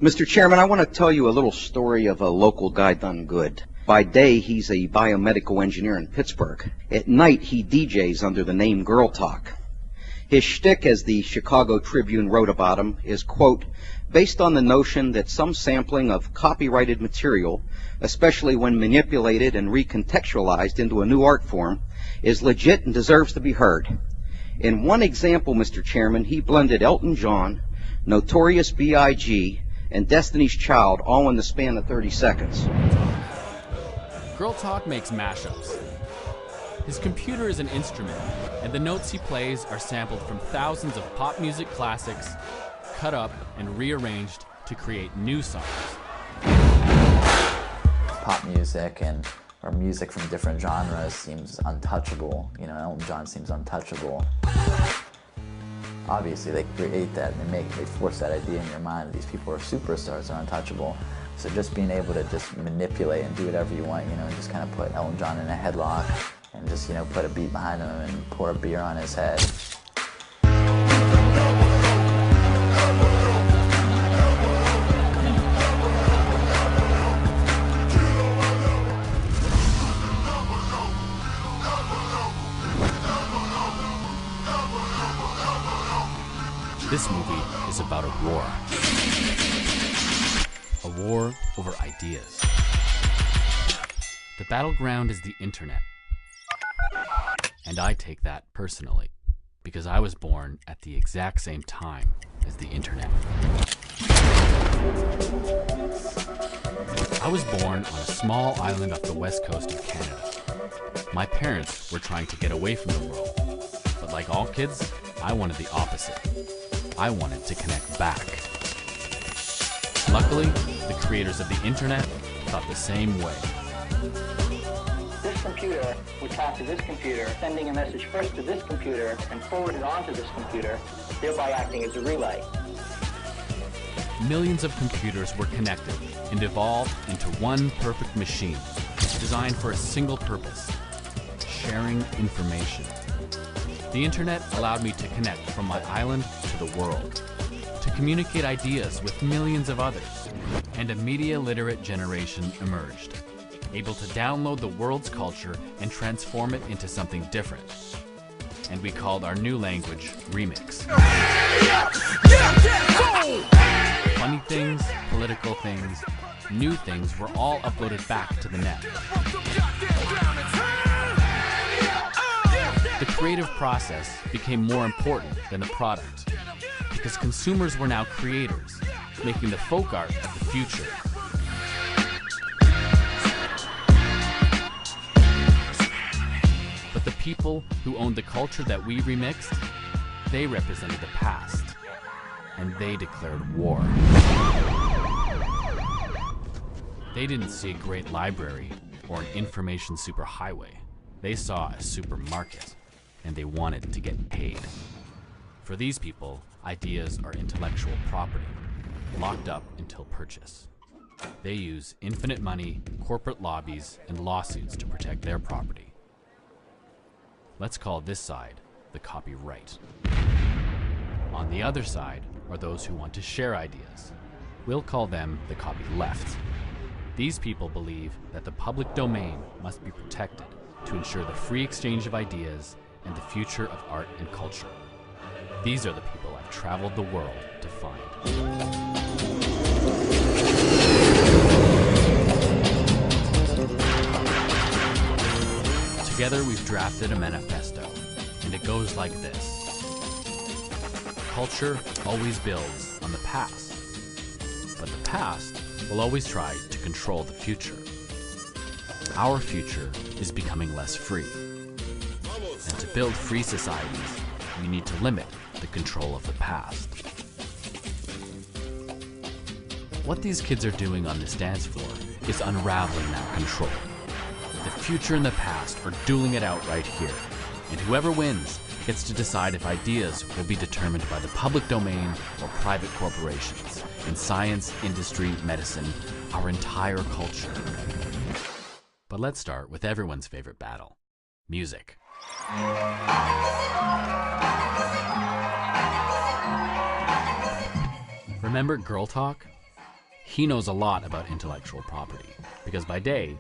Mr. Chairman, I want to tell you a little story of a local guy done good. By day, he's a biomedical engineer in Pittsburgh. At night, he DJs under the name Girl Talk. His shtick, as the Chicago Tribune wrote about him, is, quote, based on the notion that some sampling of copyrighted material, especially when manipulated and recontextualized into a new art form, is legit and deserves to be heard. In one example, Mr. Chairman, he blended Elton John, Notorious B.I.G., and Destiny's Child all in the span of 30 seconds. Girl Talk makes mashups. His computer is an instrument, and the notes he plays are sampled from thousands of pop music classics, cut up and rearranged to create new songs. Pop music or music from different genres seems untouchable. You know, Elton John seems untouchable. Obviously, they create that and they force that idea in your mind that these people are superstars, are untouchable. So just being able to just manipulate and do whatever you want, you know, and just kind of put Elton John in a headlock and just, you know, put a beat behind him and pour a beer on his head. This movie is about a war. A war over ideas. The battleground is the internet. And I take that personally, because I was born at the exact same time as the internet. I was born on a small island off the west coast of Canada. My parents were trying to get away from the world, but like all kids, I wanted the opposite. I wanted to connect back. Luckily, the creators of the internet thought the same way. This computer would talk to this computer, sending a message first to this computer and forward it on to this computer, thereby acting as a relay. Millions of computers were connected and evolved into one perfect machine, designed for a single purpose: sharing information. The internet allowed me to connect from my island to the world, to communicate ideas with millions of others, and a media-literate generation emerged, able to download the world's culture and transform it into something different. And we called our new language remix. Funny things, political things, new things were all uploaded back to the net. The creative process became more important than the product, because consumers were now creators, making the folk art of the future. But the people who owned the culture that we remixed, they represented the past, and they declared war. They didn't see a great library or an information superhighway. They saw a supermarket, and they wanted to get paid. For these people, ideas are intellectual property, locked up until purchase. They use infinite money, corporate lobbies, and lawsuits to protect their property. Let's call this side the copyright. On the other side are those who want to share ideas. We'll call them the copyleft. These people believe that the public domain must be protected to ensure the free exchange of ideas and the future of art and culture. These are the people I've traveled the world to find. Together we've drafted a manifesto, and it goes like this. Culture always builds on the past, but the past will always try to control the future. Our future is becoming less free. And to build free societies, we need to limit the control of the past. What these kids are doing on this dance floor is unraveling that control. The future and the past are dueling it out right here, and whoever wins gets to decide if ideas will be determined by the public domain or private corporations in science, industry, medicine, our entire culture. But let's start with everyone's favorite battle: music. Remember Girl Talk? He knows a lot about intellectual property, because by day,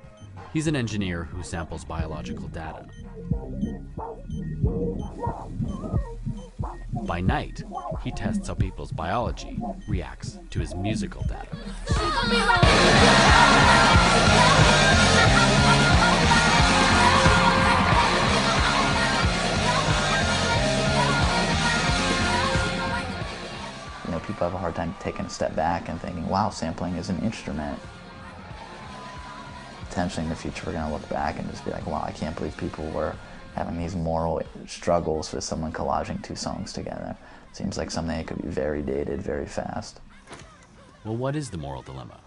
he's an engineer who samples biological data. By night, he tests how people's biology reacts to his musical data. You know, people have a hard time taking a step back and thinking, wow, sampling is an instrument. Potentially in the future, we're going to look back and just be like, wow, I can't believe people were having these moral struggles with someone collaging two songs together. Seems like something that could be very dated very fast. Well, what is the moral dilemma?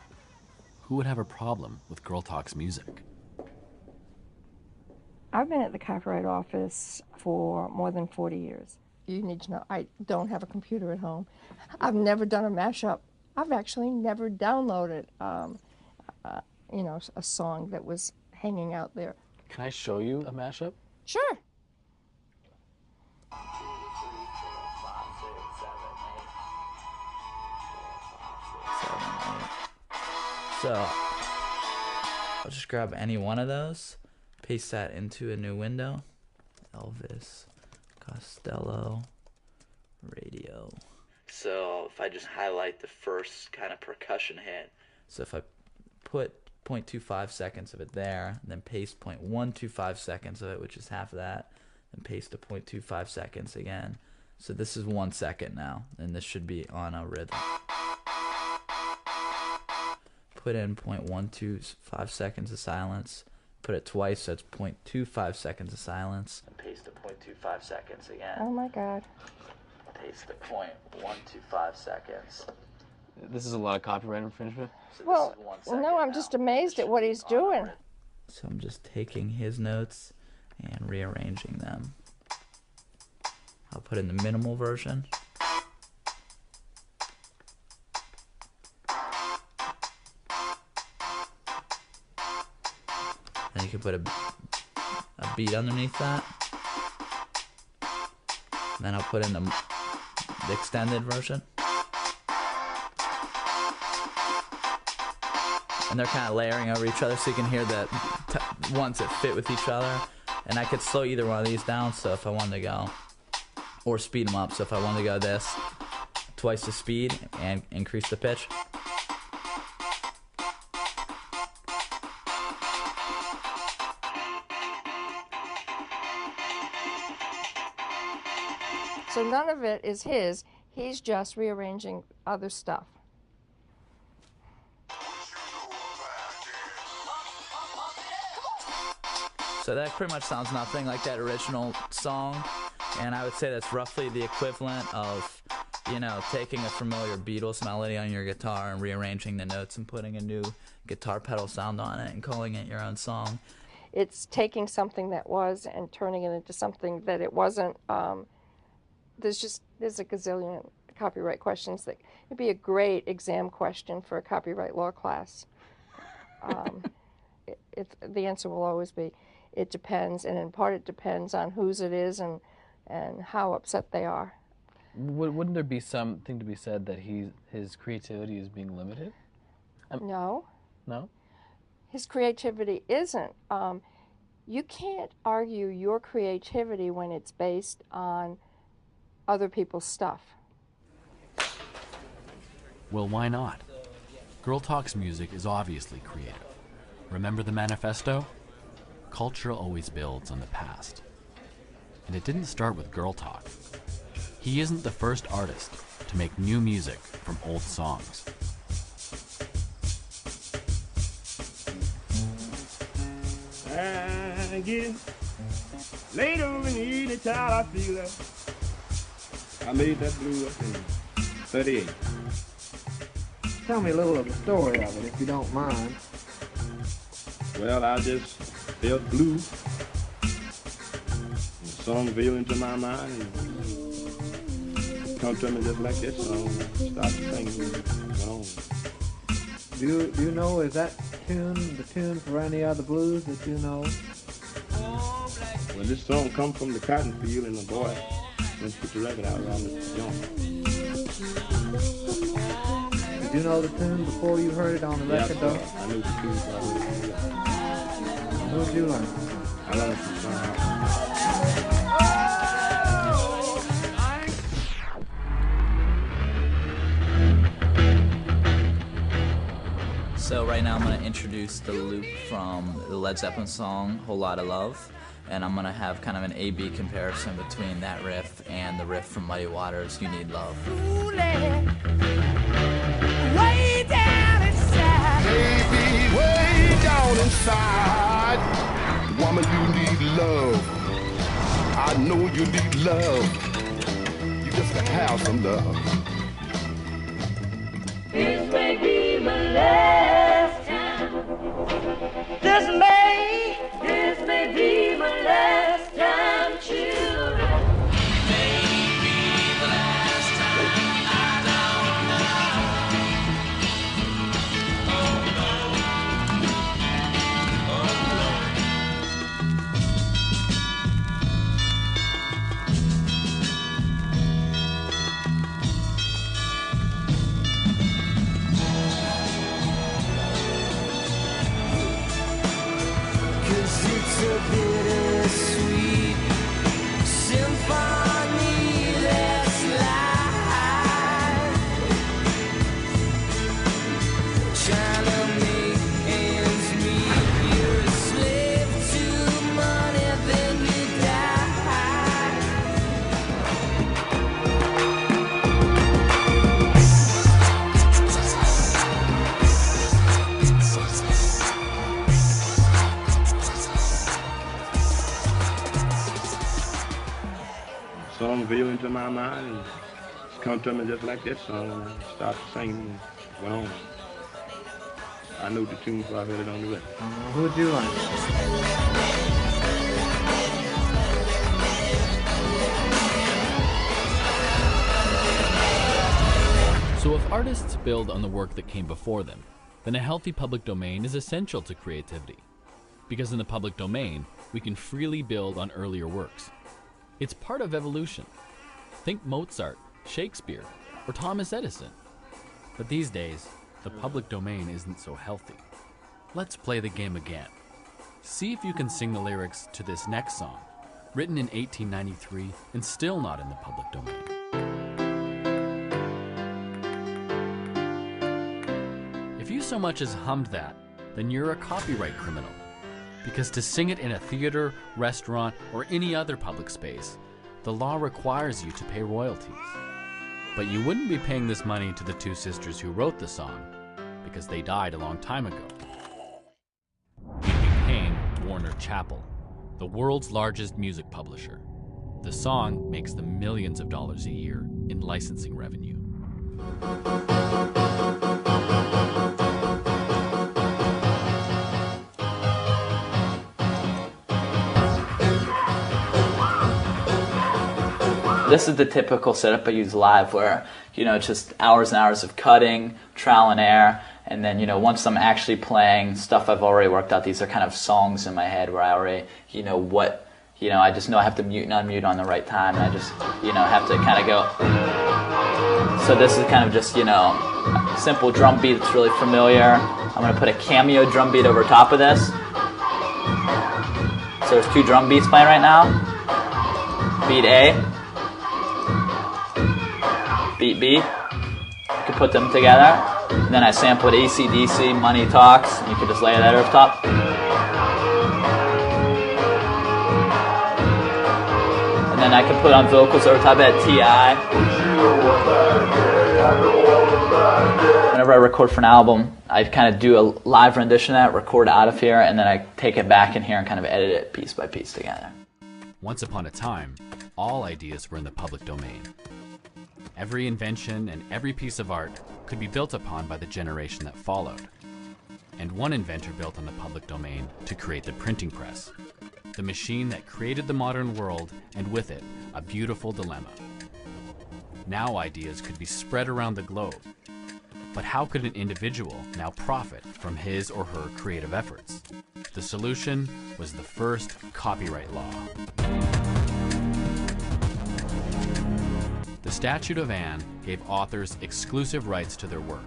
Who would have a problem with Girl Talk's music? I've been at the Copyright Office for more than 40 years. You need to know, I don't have a computer at home. I've never done a mashup. I've actually never downloaded, you know, a song that was hanging out there. Can I show you a mashup? Sure. So I'll just grab any one of those, paste that into a new window. Elvis Costello radio. So if I just highlight the first kind of percussion hit, so if I put 0.25 seconds of it there, then paste 0.125 seconds of it, which is half of that, and paste a 0.25 seconds again. So this is 1 second now, and this should be on a rhythm. Put in 0.125 seconds of silence, put it twice, so it's 0.25 seconds of silence, and paste the 0.25 seconds again. Oh my God. Paste the 0.125 seconds. This is a lot of copyright infringement. So Well, this is 1 second no, I'm now. just amazed at what he's doing. So I'm just taking his notes and rearranging them. I'll put in the minimal version. Then you can put a beat underneath that. And then I'll put in the extended version. And they're kind of layering over each other so you can hear the ones that fit with each other. And I could slow either one of these down, so if I wanted to go, or speed them up, so if I wanted to go this, twice the speed and increase the pitch. So none of it is his. He's just rearranging other stuff. So that pretty much sounds nothing like that original song, and I would say that's roughly the equivalent of, you know, taking a familiar Beatles melody on your guitar and rearranging the notes and putting a new guitar pedal sound on it and calling it your own song. It's taking something that was and turning it into something that it wasn't. There's a gazillion copyright questions that it'd be a great exam question for a copyright law class. The answer will always be, it depends, and in part it depends on whose it is and how upset they are. Wouldn't there be something to be said that his creativity is being limited? No. No? His creativity isn't. You can't argue your creativity when it's based on other people's stuff. Well, why not? Girl Talk's music is obviously creative. Remember the Manifesto? Culture always builds on the past. And it didn't start with Girl Talk. He isn't the first artist to make new music from old songs. I get later in the evening time, I feel that I made that blue up in 38. Tell me a little of the story of it, if you don't mind. Well, I just felt blue. The song veiled into my mind and come to me just like this song. Started singing the song. Do you know, is that the tune for any other blues that you know? Well, this song come from the cotton field, and the boy went to put the record out around the joint. Did you know the tune before you heard it on the record, though? I knew the tune. Who did you learn? I learned from Son. So right now I'm going to introduce the loop from the Led Zeppelin song, Whole Lotta Love, and I'm going to have kind of an A-B comparison between that riff and the riff from Muddy Waters, You Need Love. Way down inside. Baby, way down inside. Woman, you need love. I know you need love. You just gotta have some love. This may be my last time. This may be my last time, children. It's a bittersweet symphony that's life. Trying to make ends meet. You're a slave to money, then you die. Song veered into my mind and it's come to me just like that song, and I started singing and went on. I knew the tune before I heard it on the record. Who did you learn? So if artists build on the work that came before them, then a healthy public domain is essential to creativity. Because in the public domain, we can freely build on earlier works. It's part of evolution. Think Mozart, Shakespeare, or Thomas Edison. But these days, the public domain isn't so healthy. Let's play the game again. See if you can sing the lyrics to this next song, written in 1893 and still not in the public domain. If you so much as hummed that, then you're a copyright criminal. Because to sing it in a theater, restaurant, or any other public space, the law requires you to pay royalties. But you wouldn't be paying this money to the two sisters who wrote the song, because they died a long time ago. You'd be paying Warner Chappell, the world's largest music publisher. The song makes them millions of dollars a year in licensing revenue. This is the typical setup I use live where, it's just hours and hours of cutting, trial and error, and then, once I'm actually playing stuff I've already worked out, these are kind of songs in my head where I already, I just know I have to mute and unmute on the right time, and I just, have to kind of go. So this is kind of just, a simple drum beat that's really familiar. I'm going to put a cameo drum beat over top of this. So there's two drum beats playing right now. Beat A. Beat B. You can put them together. And then I sampled AC/DC, Money Talks, and you can just lay that over top. And then I can put on vocals over top of that TI. Whenever I record for an album, I kind of do a live rendition of that, record out of here, and then I take it back in here and kind of edit it piece by piece together. Once upon a time, all ideas were in the public domain. Every invention and every piece of art could be built upon by the generation that followed. And one inventor built on the public domain to create the printing press, the machine that created the modern world, and with it, a beautiful dilemma. Now ideas could be spread around the globe. But how could an individual now profit from his or her creative efforts? The solution was the first copyright law. The Statute of Anne gave authors exclusive rights to their work,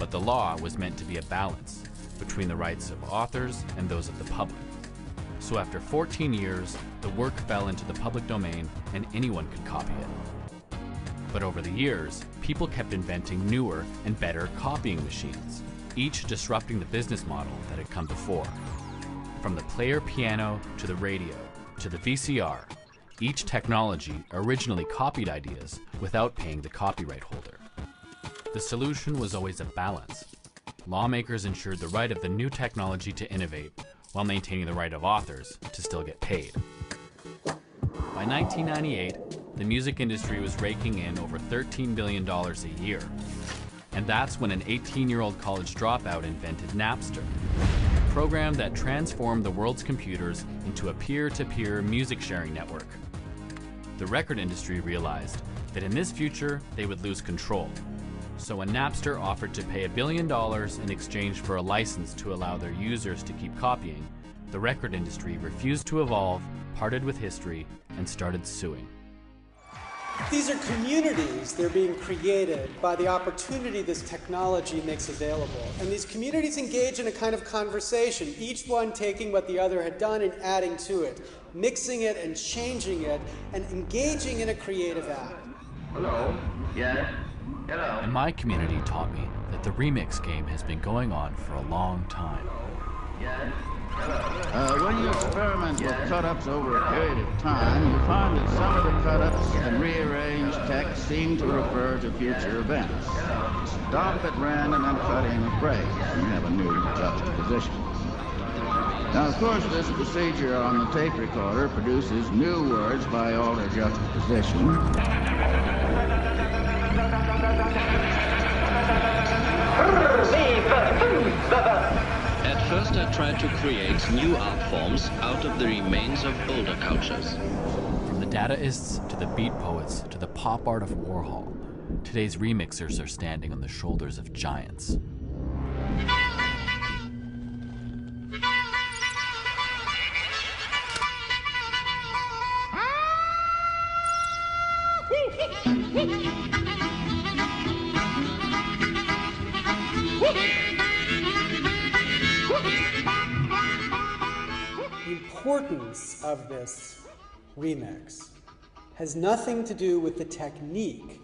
But the law was meant to be a balance between the rights of authors and those of the public. So after 14 years, the work fell into the public domain and anyone could copy it. But over the years, people kept inventing newer and better copying machines, each disrupting the business model that had come before. From the player piano to the radio to the VCR, each technology originally copied ideas without paying the copyright holder. The solution was always a balance. Lawmakers ensured the right of the new technology to innovate while maintaining the right of authors to still get paid. By 1998, the music industry was raking in over $13 billion a year. And that's when an 18-year-old college dropout invented Napster, a program that transformed the world's computers into a peer-to-peer music sharing network. The record industry realized that in this future, they would lose control. So when Napster offered to pay $1 billion in exchange for a license to allow their users to keep copying, the record industry refused to evolve, parted with history, and started suing. These are communities. They're being created by the opportunity this technology makes available. And these communities engage in a kind of conversation, each one taking what the other had done and adding to it, mixing it and changing it, and engaging in a creative act. Hello? Yes? Hello? And my community taught me that the remix game has been going on for a long time. Yes? When you experiment with cut-ups over a period of time, you find that some of the cut-ups and rearranged text seem to refer to future events. Stop at random and cut in a phrase, and you have a new juxtaposition. Now, of course, this procedure on the tape recorder produces new words by all their juxtaposition. At first I tried to create new art forms out of the remains of older cultures. From the Dadaists to the beat poets to the pop art of Warhol, today's remixers are standing on the shoulders of giants. The importance of this remix has nothing to do with the technique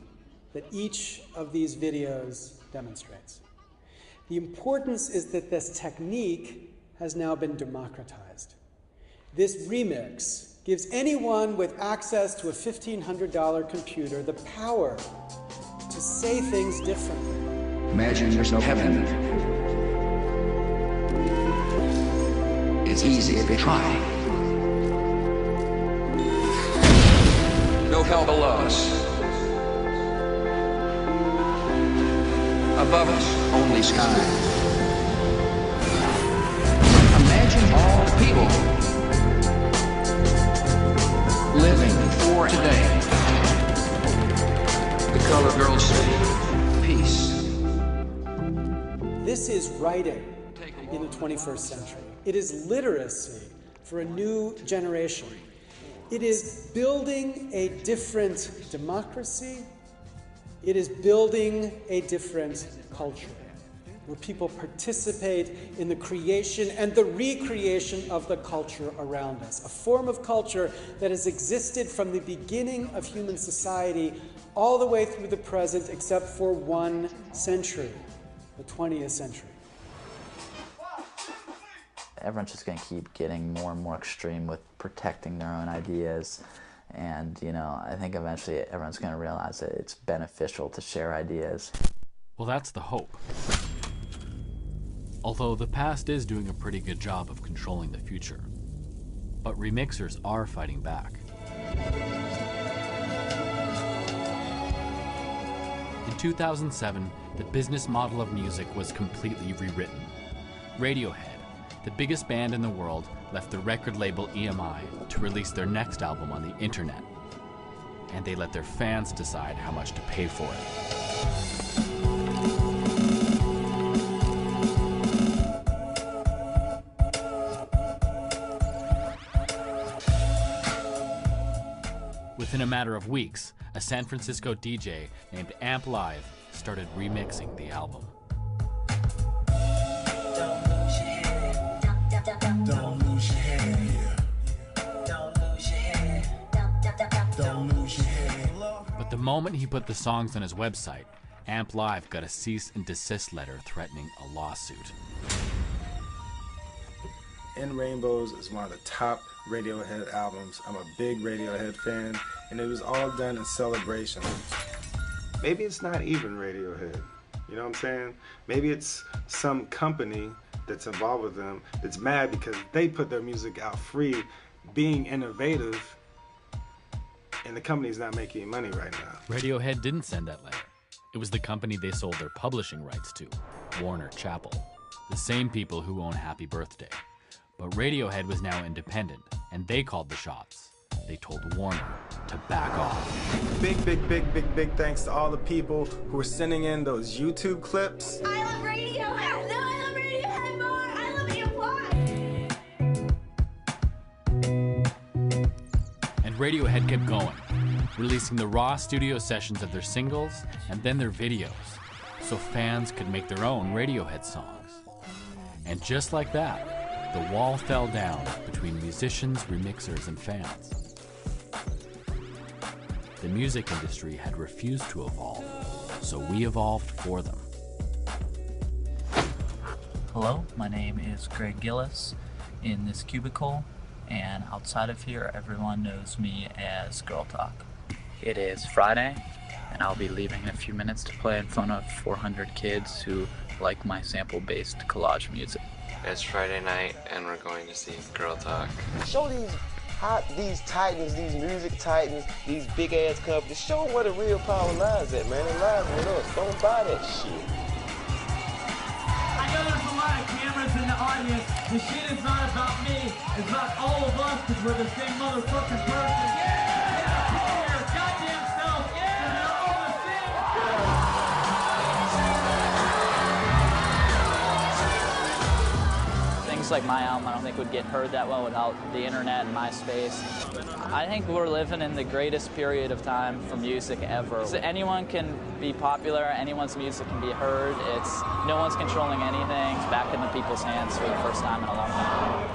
that each of these videos demonstrates. The importance is that this technique has now been democratized. This remix gives anyone with access to a $1,500 computer the power to say things differently. Imagine yourself heaven. It's easy if you try. No hell below us. Above us, only sky. Imagine all the people living for today. The color girls say, peace. This is writing in the 21st century. It is literacy for a new generation. It is building a different democracy. It is building a different culture, where people participate in the creation and the recreation of the culture around us, a form of culture that has existed from the beginning of human society all the way through the present, except for one century, the 20th century. Everyone's just going to keep getting more and more extreme with protecting their own ideas. And, you know, I think eventually everyone's going to realize that it's beneficial to share ideas. Well, that's the hope. Although the past is doing a pretty good job of controlling the future. But remixers are fighting back. In 2007, the business model of music was completely rewritten. Radiohead, the biggest band in the world, left the record label EMI to release their next album on the internet. And they let their fans decide how much to pay for it. Within a matter of weeks, a San Francisco DJ named Amp Live started remixing the album. moment he put the songs on his website, Amp Live got a cease and desist letter threatening a lawsuit. In Rainbows is one of the top Radiohead albums. I'm a big Radiohead fan, and it was all done in celebration. Maybe it's not even Radiohead, you know what I'm saying? Maybe it's some company that's involved with them that's mad because they put their music out free, being innovative, and the company's not making money right now. Radiohead didn't send that letter. It was the company they sold their publishing rights to, Warner Chappell, the same people who own Happy Birthday. But Radiohead was now independent, and they called the shots. They told Warner to back off. Big thanks to all the people who are sending in those YouTube clips. I love Radiohead! No, I love Radiohead more! I love Radiohead! And Radiohead kept going, releasing the raw studio sessions of their singles and then their videos, so fans could make their own Radiohead songs. And just like that, the wall fell down between musicians, remixers, and fans. The music industry had refused to evolve, so we evolved for them. Hello, my name is Greg Gillis in this cubicle, and outside of here, everyone knows me as Girl Talk. It is Friday, and I'll be leaving in a few minutes to play in front of 400 kids who like my sample-based collage music. It's Friday night, and we're going to see Girl Talk. Show these titans, these music titans, these big ass companies, show them where the real power lies at, man. It lies with us. Don't buy that shit. I know there's a lot of cameras in the audience. The shit is not about me. It's about all of us because we're the same motherfucking person. Yeah! Pull your goddamn self. Yeah! They're all the same. Things like my album, I don't think would get heard that well without the internet and MySpace. I think we're living in the greatest period of time for music ever. So anyone can be popular, anyone's music can be heard. No one's controlling anything. It's back in the people's hands for the first time in a long time.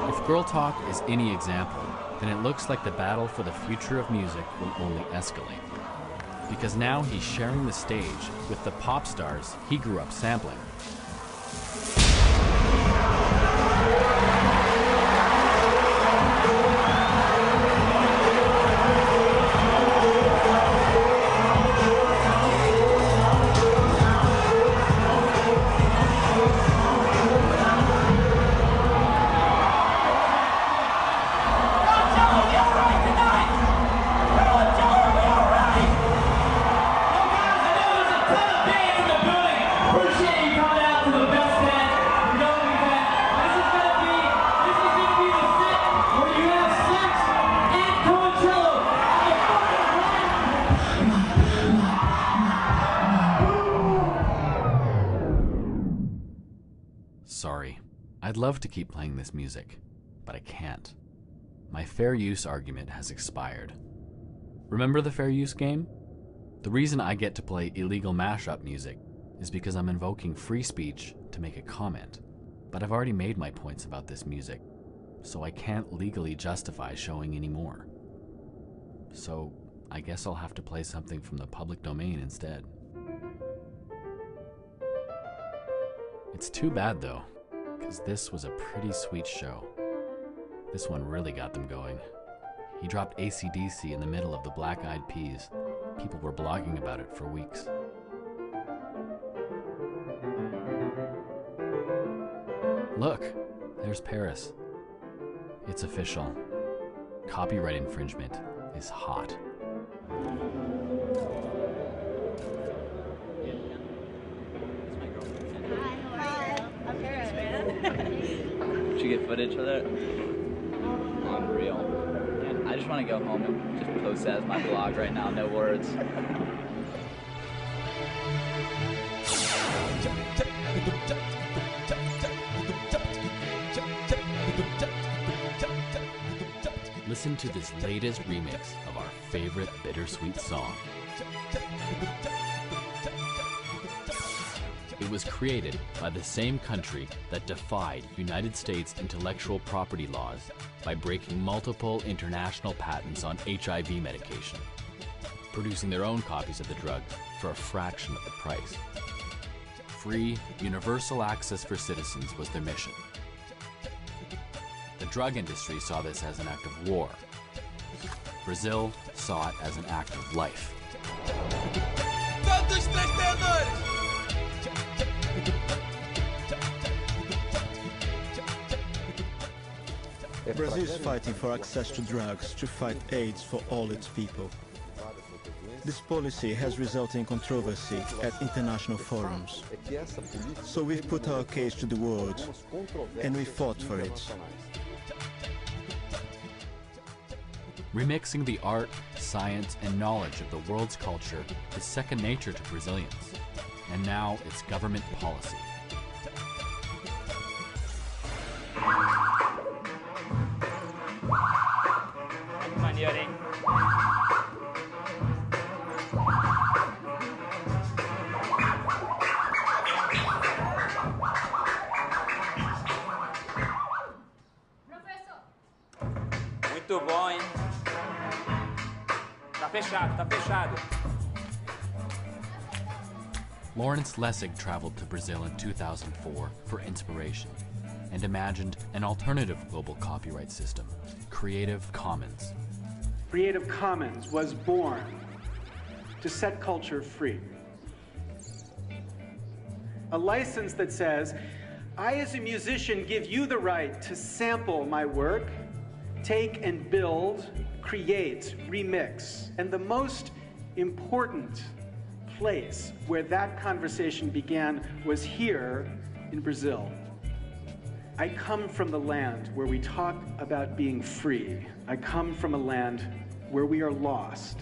If Girl Talk is any example, then it looks like the battle for the future of music will only escalate. Because now he's sharing the stage with the pop stars he grew up sampling. Sorry, I'd love to keep playing this music, but I can't. My fair use argument has expired. Remember the fair use game? The reason I get to play illegal mashup music is because I'm invoking free speech to make a comment, but I've already made my points about this music, so I can't legally justify showing any more. So I guess I'll have to play something from the public domain instead. It's too bad though, because this was a pretty sweet show. This one really got them going. He dropped AC/DC in the middle of the Black Eyed Peas. People were blogging about it for weeks. Look, there's Paris. It's official. Copyright infringement is hot. Did you get footage of that? Unreal. Man, I just want to go home and just post that as my blog right now, no words. Listen to this latest remix of our favorite bittersweet song. It It was created by the same country that defied United States intellectual property laws by breaking multiple international patents on HIV medication, producing their own copies of the drug for a fraction of the price. Free, universal access for citizens was their mission. The drug industry saw this as an act of war. Brazil saw it as an act of life. Brazil is fighting for access to drugs to fight AIDS for all its people. This policy has resulted in controversy at international forums. So we've put our case to the world, and we fought for it. Remixing the art, science, and knowledge of the world's culture is second nature to Brazilians, and now it's government policy. Maneiro, hein? Muito bom, hein? Tá fechado, tá fechado. Lawrence Lessig traveled to Brazil in 2004 for inspiration and imagined an alternative global copyright system, Creative Commons. Creative Commons was born to set culture free. A license that says, I as a musician give you the right to sample my work, take and build, create, remix. And the most important place where that conversation began was here in Brazil. I come from the land where we talk about being free. I come from a land where we are lost.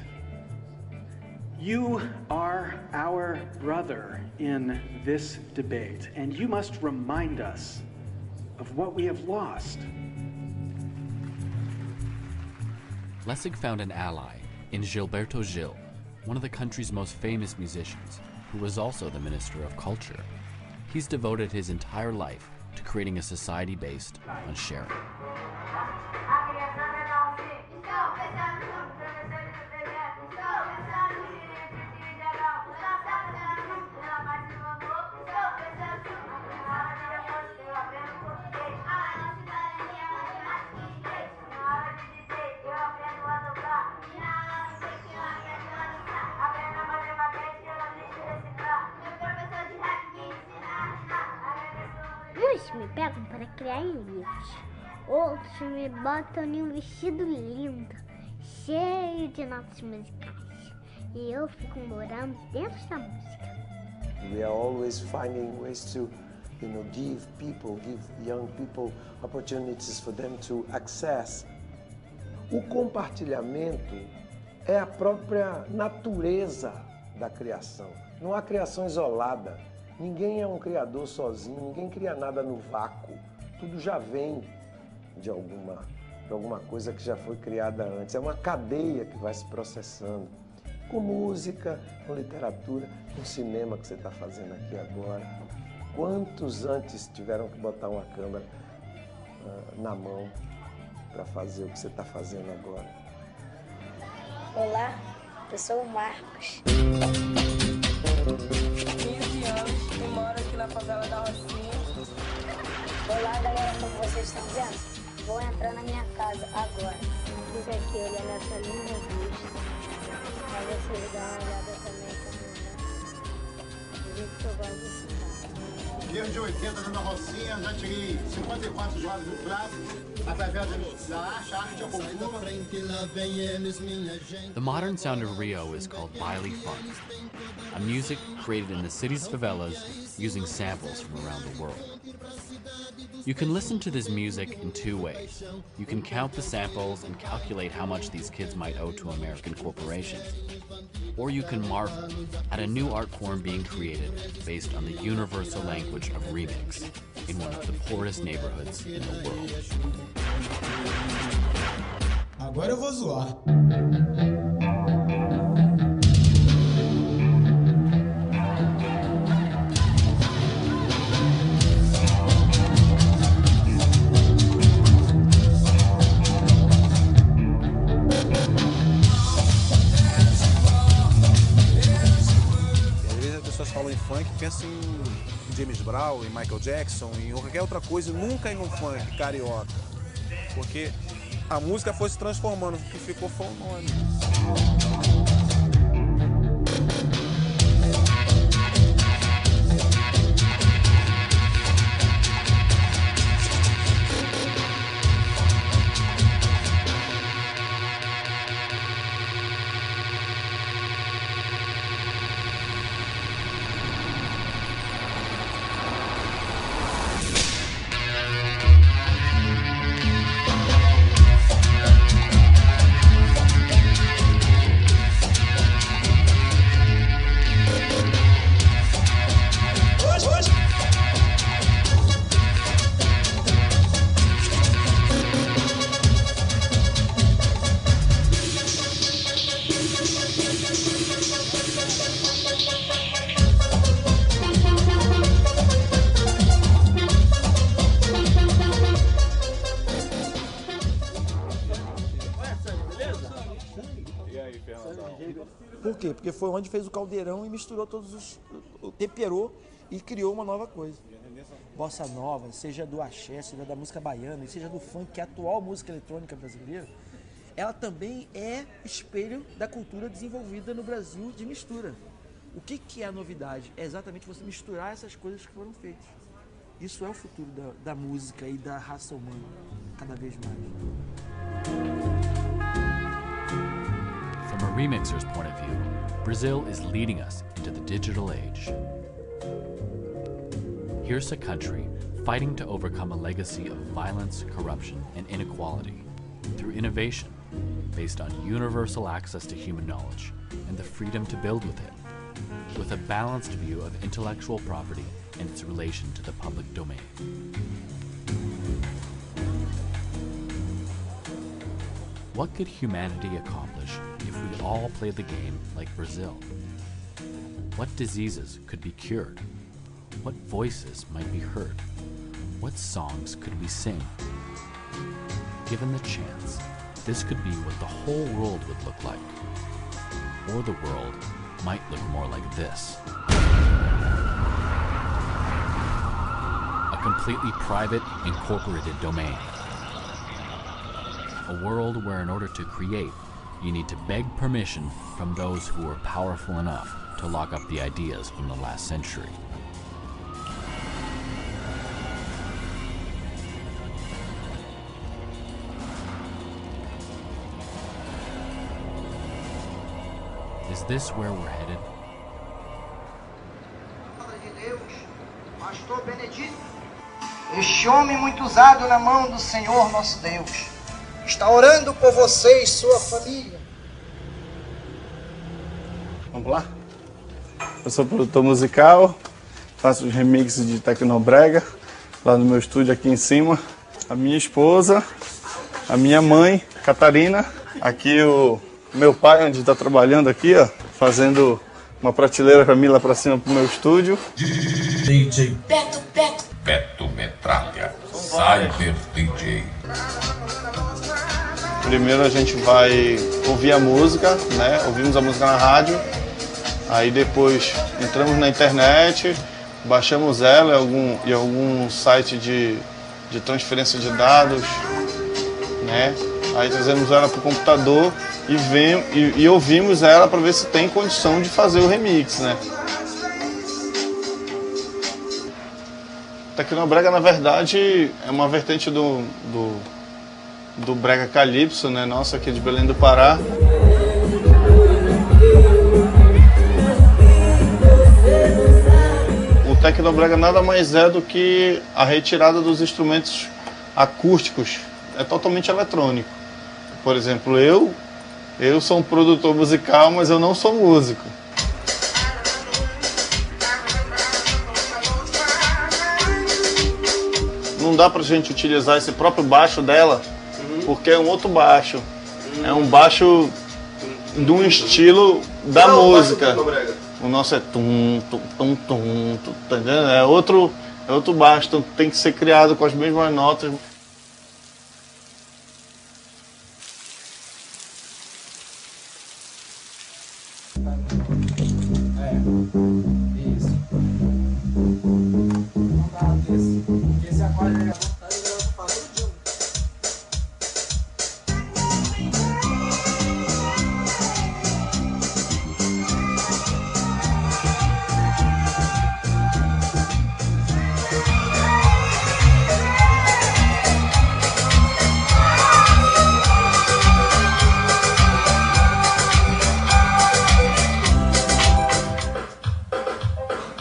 You are our brother in this debate, and you must remind us of what we have lost. Lessig found an ally in Gilberto Gil, one of the country's most famous musicians, who was also the Minister of Culture. He's devoted his entire life to creating a society based on sharing. Uns me pegam para criar em livros, outros me botam em um vestido lindo, cheio de notas musicais, e eu fico morando dentro da música. We are always finding ways to, give young people opportunities for them to access. O compartilhamento é a própria natureza da criação. Não há criação isolada. Ninguém é um criador sozinho, ninguém cria nada no vácuo. Tudo já vem de alguma coisa que já foi criada antes. É uma cadeia que vai se processando. Com música, com literatura, com cinema que você está fazendo aqui agora. Quantos antes tiveram que botar uma câmera na mão para fazer o que você está fazendo agora? Olá, eu sou o Marcos. 15 anos e moro aqui na favela da Rocinha. Olá, galera, como vocês estão vendo? Vou entrar na minha casa agora. Fica aqui olhando essa linda vista. Pra vocês darem uma olhada também como do jeito que eu gosto de ficar. Desde de 80 dentro da Rocinha, já tirei 54 jogos do clássico. The modern sound of Rio is called baile funk, a music created in the city's favelas using samples from around the world. You can listen to this music in two ways. You can count the samples and calculate how much these kids might owe to American corporations. Or you can marvel at a new art form being created based on the universal language of remix in one of the poorest neighborhoods in the world. Agora eu vou zoar. pessoas falam em funk, pensam em James Brown, em Michael Jackson, em qualquer outra coisa, nunca em um funk carioca. Porque a música foi se transformando, o que ficou foi o nome. Por quê? Porque foi onde fez o caldeirão e misturou temperou e criou uma nova coisa. Bossa nova, seja do axé, seja da música baiana, seja do funk, que é a atual música eletrônica brasileira, ela também é espelho da cultura desenvolvida no Brasil de mistura. O que é a novidade? É exatamente você misturar essas coisas que foram feitas. Isso é o futuro da música e da raça humana, cada vez mais. From a remixer's point of view, Brazil is leading us into the digital age. Here's a country fighting to overcome a legacy of violence, corruption, and inequality through innovation based on universal access to human knowledge and the freedom to build with it, with a balanced view of intellectual property and its relation to the public domain. What could humanity accomplish if we all played the game like Brazil? What diseases could be cured? What voices might be heard? What songs could we sing? Given the chance, this could be what the whole world would look like. Or the world might look more like this. A completely private, incorporated domain. A world where in order to create, you need to beg permission from those who were powerful enough to lock up the ideas from the last century. Is this where we're headed? Pastor Benedito, este homem muito usado na mão do Senhor nosso Deus, está orando por você e sua família. Vamos lá? Eu sou produtor musical, faço os remixes de Tecnobrega, lá no meu estúdio aqui em cima. A minha esposa, a minha mãe, Catarina, aqui o meu pai, onde está trabalhando aqui, ó, fazendo uma prateleira para mim lá para cima pro meu estúdio. DJ Beto Metralha, Cyber DJ. Primeiro a gente vai ouvir a música, né? Ouvimos a música na rádio, aí depois entramos na internet, baixamos ela em algum site de transferência de dados, né? Aí trazemos ela para o computador e ouvimos ela para ver se tem condição de fazer o remix, né? Tecnobrega, na verdade, é uma vertente do brega calypso, né? Nossa, aqui de Belém do Pará. O Tecnobrega nada mais é do que a retirada dos instrumentos acústicos. É totalmente eletrônico. Por exemplo, eu sou um produtor musical, mas eu não sou músico. Não dá pra gente utilizar esse próprio baixo dela, porque é um outro baixo. É um baixo de um estilo da música. O nosso é tum, tum, tum, tum, tum, tá entendendo? É outro baixo, então tem que ser criado com as mesmas notas.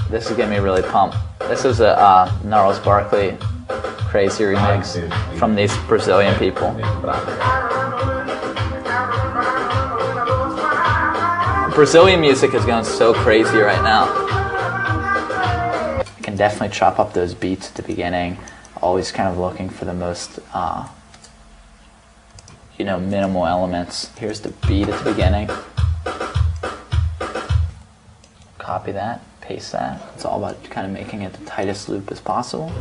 This is getting me really pumped. This is a Gnarls Barkley Crazy remix from these Brazilian people. Brazilian music is going so crazy right now. You can definitely chop up those beats at the beginning. Always kind of looking for the most, minimal elements. Here's the beat at the beginning. Copy that, paste that. It's all about kind of making it the tightest loop as possible.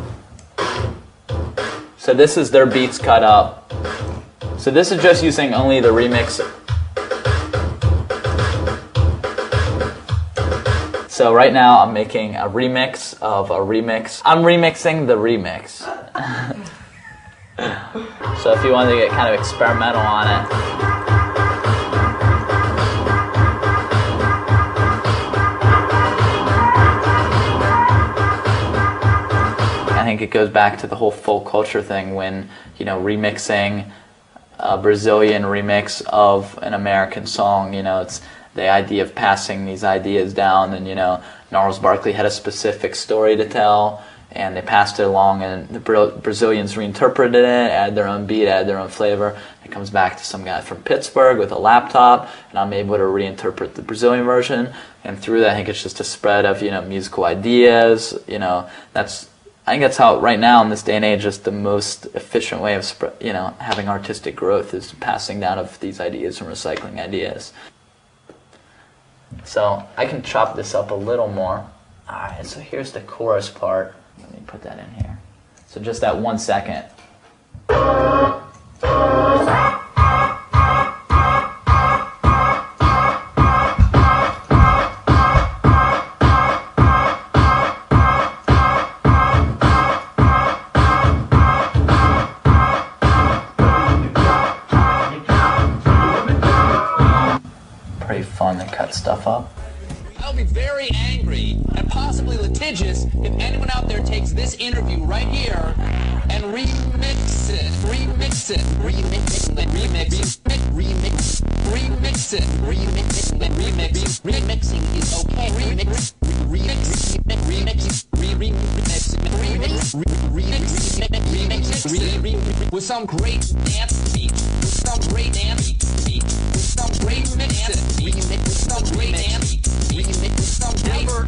So this is their beats cut up. So this is just using only the remix. So right now I'm making a remix of a remix. I'm remixing the remix. So if you want to get kind of experimental on it. I think it goes back to the whole folk culture thing when, remixing a Brazilian remix of an American song, it's the idea of passing these ideas down, and Gnarls Barkley had a specific story to tell, and they passed it along, and the Brazilians reinterpreted it, added their own beat, added their own flavor. It comes back to some guy from Pittsburgh with a laptop, and I'm able to reinterpret the Brazilian version, and through that I think it's just a spread of musical ideas. I think that's how right now in this day and age, just the most efficient way of having artistic growth is passing down of these ideas and recycling ideas. So I can chop this up a little more. Alright, so here's the chorus part. Let me put that in here. So just that 1 second. Pretty fun to cut stuff up. I'll be very angry and possibly litigious if anyone out there takes this interview right here and remix it. Remixing is okay. Remix with some great dance beat. Never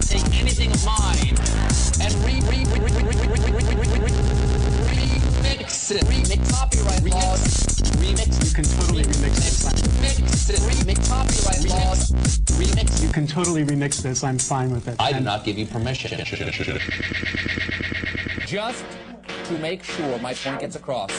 take anything of mine and remix it. Copyright laws. Remix. You can totally remix this. Remix copyright laws. Remix. You can totally remix this. I'm fine with it. I do not give you permission. Just to make sure my point gets across,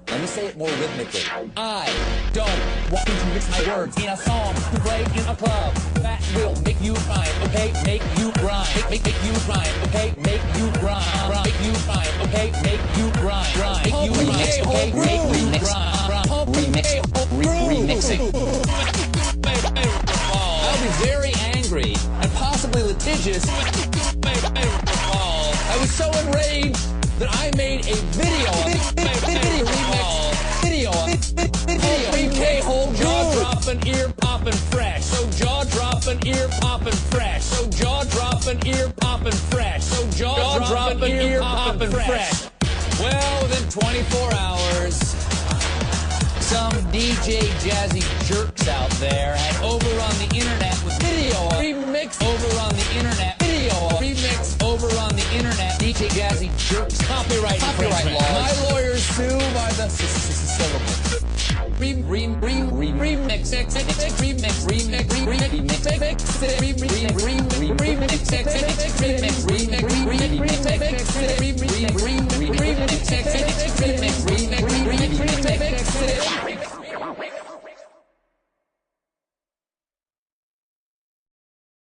let me say it more rhythmically. I don't want you to mix my words in a song to play in a club. That will make you rhyme, okay? Make you rhyme. Make you rhyme, okay? Make you rhyme. Make you rhyme, okay? Make you rhyme. Make you remix, okay? Make remix. Remixing. I'll be very angry and possibly litigious. I was so enraged that I made a video remix. Whole jaw dropping, ear popping fresh. So jaw dropping, ear popping fresh. So jaw dropping, ear popping fresh. So jaw dropping, ear popping fresh. Well, within 24 hours, some DJ jazzy jerks out there had over on the internet with video remix over on the internet. Video remix over on the internet. DJ jazzy jerks. Copyright laws. My lawyers sue by the syllable. Remix.